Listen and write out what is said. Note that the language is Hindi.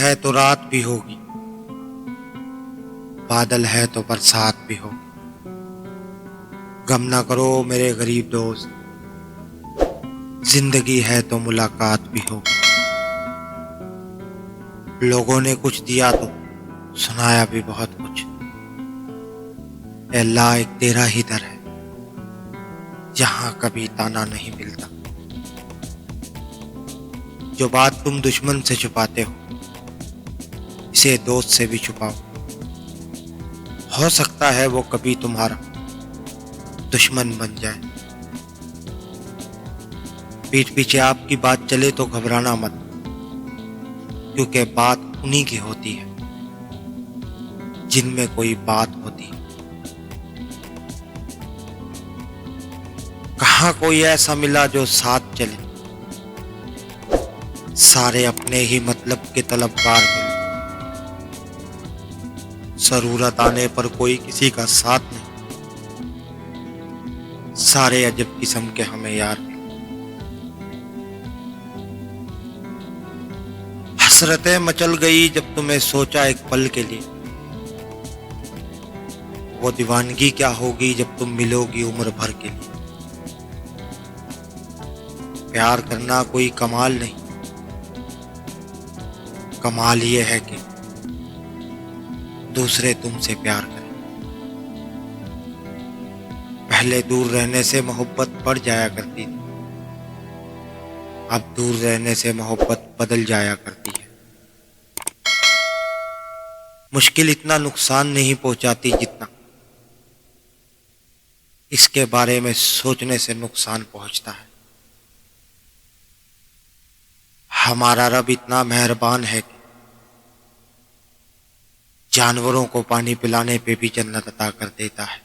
है तो रात भी होगी, बादल है तो बरसात भी होगी। गम ना करो मेरे गरीब दोस्त, जिंदगी है तो मुलाकात भी होगी। लोगों ने कुछ दिया तो सुनाया भी बहुत कुछ। ए अल्लाह एक तेरा ही दर है जहां कभी ताना नहीं मिलता। जो बात तुम दुश्मन से छुपाते हो इसे दोस्त से भी छुपाओ। हो सकता है वो कभी तुम्हारा दुश्मन बन जाए। पीठ पीछे आपकी बात चले तो घबराना मत, क्योंकि बात उन्हीं की होती है जिनमें कोई बात होती है। कहाँ कोई ऐसा मिला जो साथ चले, सारे अपने ही मतलब के तलबगार मिले। जरूरत आने पर कोई किसी का साथ नहीं, सारे अजब किस्म के हमें यार मिले। हसरतें मचल गई जब तुम्हें सोचा एक पल के लिए, वो दीवानगी क्या होगी जब तुम मिलोगी उम्र भर के लिए। प्यार करना कोई कमाल नहीं, कमाल ये है कि दूसरे तुमसे प्यार करें। पहले दूर रहने से मोहब्बत बढ़ जाया करती थी, अब दूर रहने से मोहब्बत बदल जाया करती है। मुश्किल इतना नुकसान नहीं पहुंचाती जितना इसके बारे में सोचने से नुकसान पहुंचता है। हमारा रब इतना मेहरबान है कि जानवरों को पानी पिलाने पे भी जन्नत अता कर देता है।